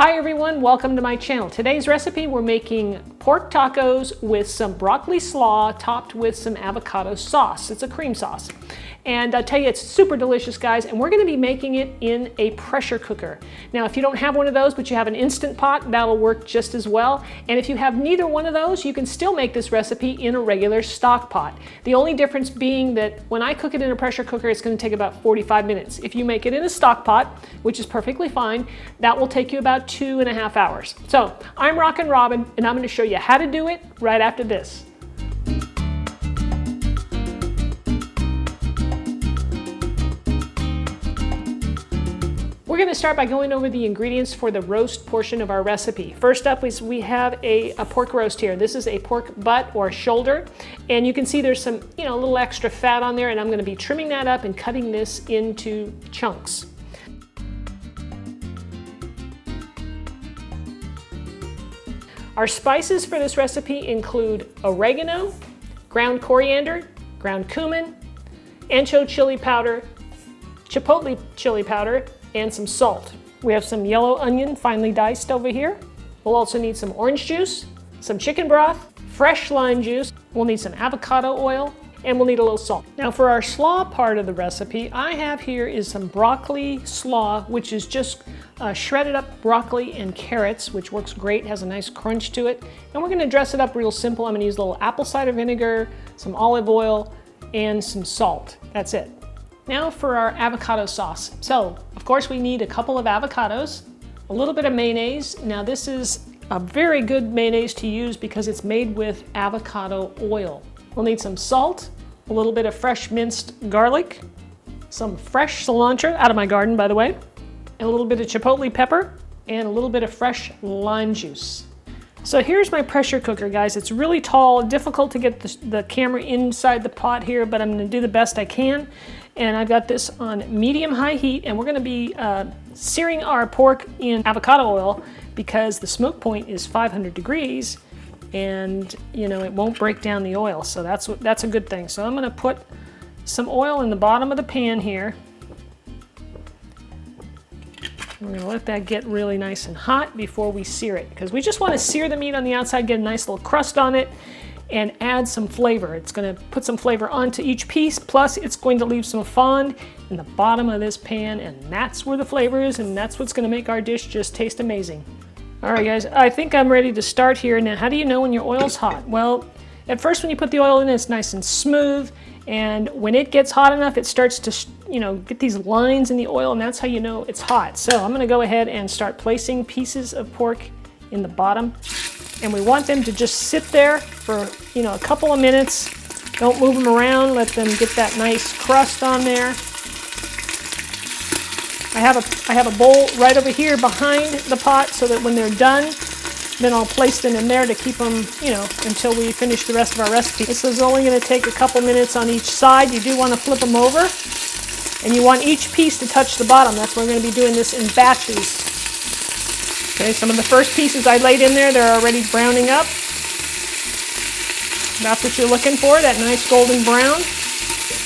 Hi everyone, welcome to my channel. Today's recipe, we're making pork tacos with some broccoli slaw topped with some avocado sauce. It's a cream sauce. And I tell you, it's super delicious, guys, and we're gonna be making it in a pressure cooker. Now, if you don't have one of those, but you have an Instant Pot, that'll work just as well. And if you have neither one of those, you can still make this recipe in a regular stock pot. The only difference being that when I cook it in a pressure cooker, it's gonna take about 45 minutes. If you make it in a stock pot, which is perfectly fine, that will take you about 2.5 hours. So, I'm Rockin' Robin, and I'm gonna show you how to do it right after this. We're going to start by going over the ingredients for the roast portion of our recipe. First up is we have a pork roast here. This is a pork butt or shoulder, and you can see there's some, a little extra fat on there, and I'm going to be trimming that up and cutting this into chunks. Our spices for this recipe include oregano, ground coriander, ground cumin, ancho chili powder, chipotle chili powder, and some salt. We have some yellow onion finely diced over here. We'll also need some orange juice, some chicken broth, fresh lime juice. We'll need some avocado oil, and we'll need a little salt. Now for our slaw part of the recipe, I have here is some broccoli slaw, which is just shredded up broccoli and carrots, which works great, has a nice crunch to it. And we're gonna dress it up real simple. I'm gonna use a little apple cider vinegar, some olive oil, and some salt. That's it. Now for our avocado sauce. So, of course, we need a couple of avocados, a little bit of mayonnaise. Now this is a very good mayonnaise to use because it's made with avocado oil. We'll need some salt, a little bit of fresh minced garlic, some fresh cilantro, out of my garden by the way, and a little bit of chipotle pepper, and a little bit of fresh lime juice. So here's my pressure cooker, guys. It's really tall, difficult to get the camera inside the pot here, but I'm gonna do the best I can. And I've got this on medium-high heat, and we're gonna be searing our pork in avocado oil because the smoke point is 500 degrees, and it won't break down the oil, so that's a good thing. So I'm gonna put some oil in the bottom of the pan here. We're gonna let that get really nice and hot before we sear it, because we just wanna sear the meat on the outside, get a nice little crust on it, and add some flavor. It's gonna put some flavor onto each piece, plus it's going to leave some fond in the bottom of this pan, and that's where the flavor is, and that's what's gonna make our dish just taste amazing. All right, guys, I think I'm ready to start here. Now, how do you know when your oil's hot? Well, at first when you put the oil in, it's nice and smooth, and when it gets hot enough, it starts to, get these lines in the oil, and that's how you know it's hot. So I'm gonna go ahead and start placing pieces of pork in the bottom. And we want them to just sit there for, a couple of minutes. Don't move them around. Let them get that nice crust on there. I have a bowl right over here behind the pot so that when they're done, then I'll place them in there to keep them, until we finish the rest of our recipe. This is only going to take a couple minutes on each side. You do want to flip them over, and you want each piece to touch the bottom. That's why we're going to be doing this in batches. Okay, some of the first pieces I laid in there, they're already browning up. That's what you're looking for, that nice golden brown.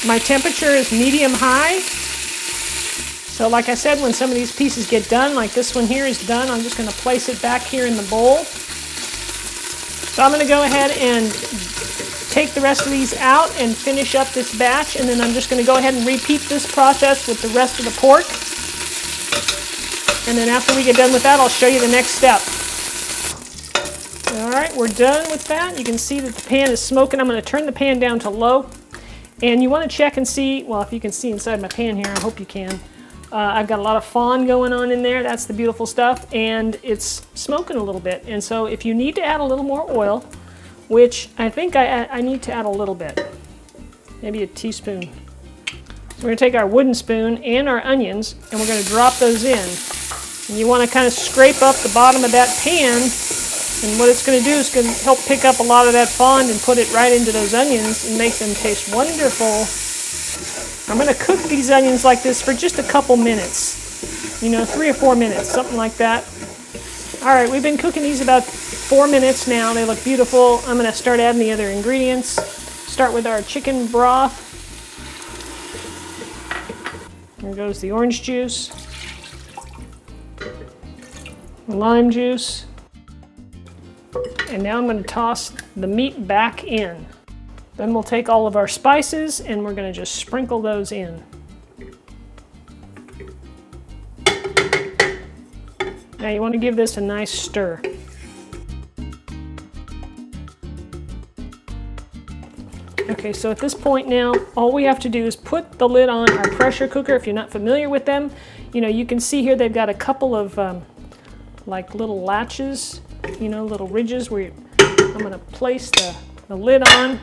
My temperature is medium-high. So like I said, when some of these pieces get done, like this one here is done, I'm just going to place it back here in the bowl. So I'm going to go ahead and take the rest of these out and finish up this batch, and then I'm just going to go ahead and repeat this process with the rest of the pork. And then after we get done with that, I'll show you the next step. All right, we're done with that. You can see that the pan is smoking. I'm going to turn the pan down to low. And you want to check and see, well, if you can see inside my pan here, I hope you can. I've got a lot of fond going on in there. That's the beautiful stuff. And it's smoking a little bit. And so if you need to add a little more oil, which I think I need to add a little bit, maybe a teaspoon. So we're going to take our wooden spoon and our onions, and we're going to drop those in. And you want to kind of scrape up the bottom of that pan, and what it's going to do is going to help pick up a lot of that fond and put it right into those onions and make them taste wonderful. I'm going to cook these onions like this for just a couple minutes, 3 or 4 minutes, something like that. All right, we've been cooking these about 4 minutes now. They look beautiful. I'm going to start adding the other ingredients. Start with our chicken broth. Here goes the orange juice. lime juice. And now I'm going to toss the meat back in. Then we'll take all of our spices and we're going to just sprinkle those in. Now you want to give this a nice stir. Okay, so at this point now, all we have to do is put the lid on our pressure cooker. If you're not familiar with them, you know, you can see here they've got a couple of like little latches, you know, little ridges where I'm going to place the lid on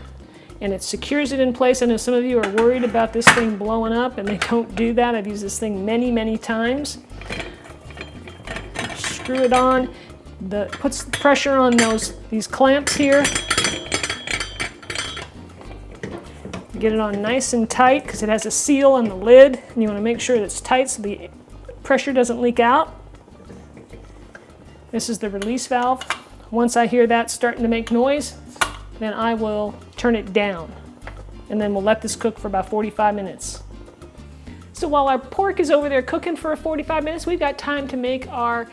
and it secures it in place. I know some of you are worried about this thing blowing up, and they don't do that. I've used this thing many, many times. Screw it on. Puts pressure on these clamps here. Get it on nice and tight because it has a seal on the lid, and you want to make sure it's tight so the pressure doesn't leak out. This is the release valve. Once I hear that starting to make noise, then I will turn it down, and then we'll let this cook for about 45 minutes. So while our pork is over there cooking for 45 minutes, we've got time to make our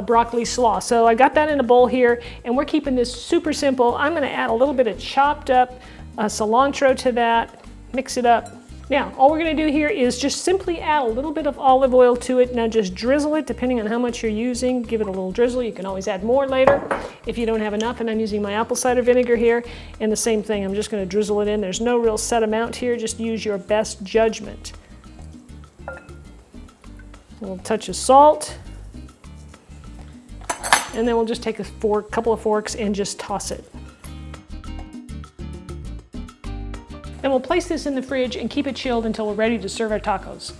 broccoli slaw. So I got that in a bowl here, and we're keeping this super simple. I'm going to add a little bit of chopped up cilantro to that, mix it up. Now, all we're going to do here is just simply add a little bit of olive oil to it. Now just drizzle it depending on how much you're using. Give it a little drizzle. You can always add more later if you don't have enough, and I'm using my apple cider vinegar here. And the same thing, I'm just going to drizzle it in. There's no real set amount here, just use your best judgment. A little touch of salt. And then we'll just take a couple of forks and just toss it. Then we'll place this in the fridge and keep it chilled until we're ready to serve our tacos.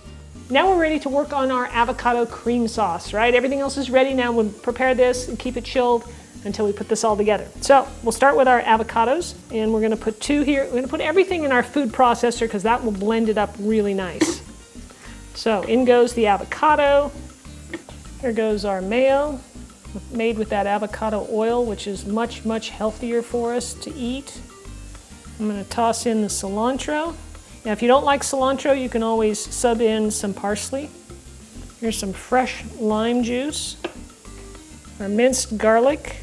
Now we're ready to work on our avocado cream sauce, right? Everything else is ready. Now we'll prepare this and keep it chilled until we put this all together. So we'll start with our avocados, and we're going to put 2 here. We're going to put everything in our food processor because that will blend it up really nice. So in goes the avocado. Here goes our mayo, made with that avocado oil, which is much, much healthier for us to eat. I'm going to toss in the cilantro. Now, if you don't like cilantro, you can always sub in some parsley. Here's some fresh lime juice, our minced garlic.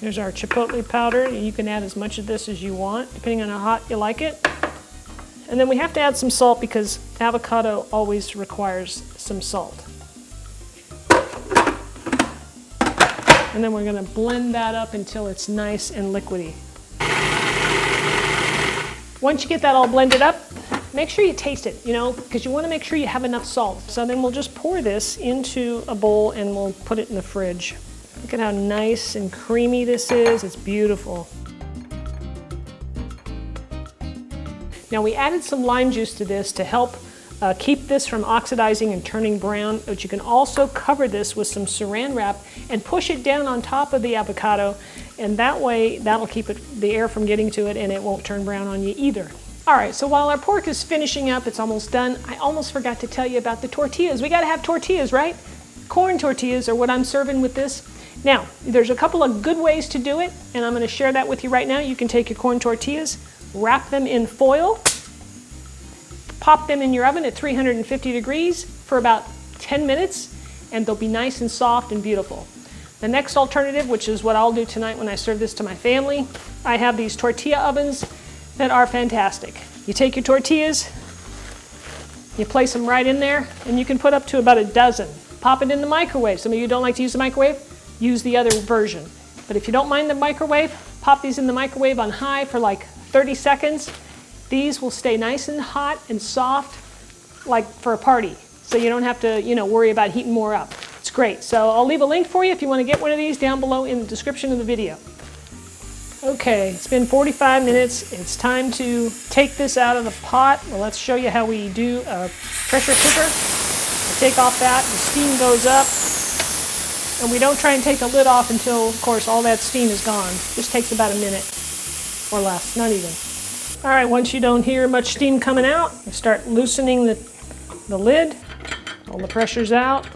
Here's our chipotle powder. You can add as much of this as you want, depending on how hot you like it. And then we have to add some salt because avocado always requires some salt. And then we're going to blend that up until it's nice and liquidy. Once you get that all blended up, make sure you taste it, you know, because you want to make sure you have enough salt. So then we'll just pour this into a bowl and we'll put it in the fridge. Look at how nice and creamy this is. It's beautiful. Now we added some lime juice to this to help keep this from oxidizing and turning brown, but you can also cover this with some saran wrap and push it down on top of the avocado, and that way that'll keep the air from getting to it and it won't turn brown on you either. All right, so while our pork is finishing up, it's almost done, I almost forgot to tell you about the tortillas. We gotta have tortillas, right? Corn tortillas are what I'm serving with this. Now, there's a couple of good ways to do it, and I'm gonna share that with you right now. You can take your corn tortillas, wrap them in foil, pop them in your oven at 350 degrees for about 10 minutes, and they'll be nice and soft and beautiful. The next alternative, which is what I'll do tonight when I serve this to my family, I have these tortilla ovens that are fantastic. You take your tortillas, you place them right in there, and you can put up to about a dozen. Pop it in the microwave. Some of you don't like to use the microwave, use the other version. But if you don't mind the microwave, pop these in the microwave on high for like 30 seconds. These will stay nice and hot and soft, like for a party. So you don't have to, worry about heating more up. It's great. So I'll leave a link for you if you want to get one of these down below in the description of the video. Okay, it's been 45 minutes. It's time to take this out of the pot. Well, let's show you how we do a pressure cooker. I take off that, the steam goes up, and we don't try and take the lid off until, of course, all that steam is gone. Just takes about a minute or less, not even. All right, once you don't hear much steam coming out, you start loosening the lid. All the pressure's out,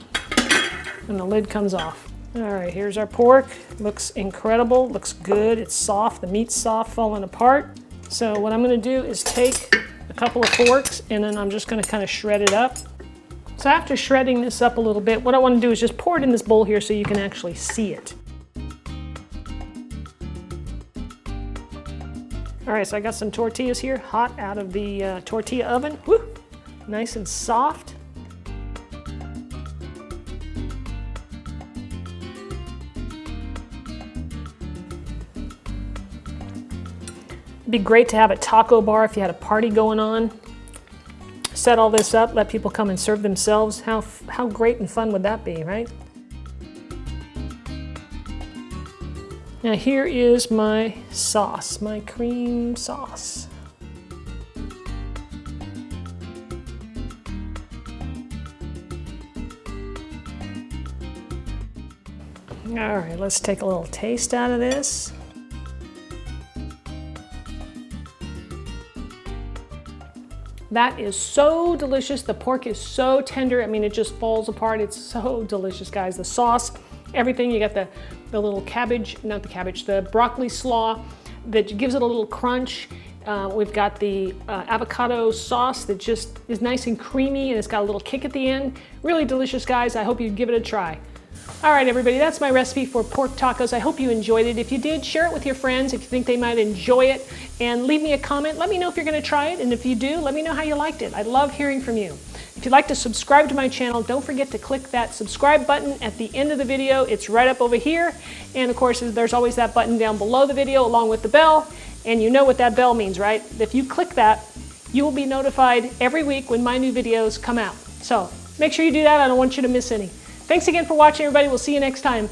and the lid comes off. All right, here's our pork. Looks incredible, looks good. It's soft, the meat's soft, falling apart. So what I'm gonna do is take a couple of forks, and then I'm just gonna kind of shred it up. So after shredding this up a little bit, what I want to do is just pour it in this bowl here so you can actually see it. All right, so I got some tortillas here, hot out of the tortilla oven. Woo! Nice and soft. It'd be great to have a taco bar if you had a party going on. Set all this up, let people come and serve themselves. How great and fun would that be, right? Now here is my sauce, my cream sauce. All right, let's take a little taste out of this. That is so delicious. The pork is so tender. I mean, it just falls apart. It's so delicious, guys. The sauce, everything. You got the little cabbage, not the cabbage, the broccoli slaw that gives it a little crunch. We've got the avocado sauce that just is nice and creamy, and it's got a little kick at the end. Really delicious, guys. I hope you give it a try. All right, everybody, that's my recipe for pork tacos. I hope you enjoyed it. If you did, share it with your friends if you think they might enjoy it, and leave me a comment. Let me know if you're going to try it, and if you do, let me know how you liked it. I love hearing from you. If you'd like to subscribe to my channel, don't forget to click that subscribe button at the end of the video. It's right up over here, and of course, there's always that button down below the video along with the bell, and you know what that bell means, right? If you click that, you will be notified every week when my new videos come out. So make sure you do that. I don't want you to miss any. Thanks again for watching, everybody. We'll see you next time.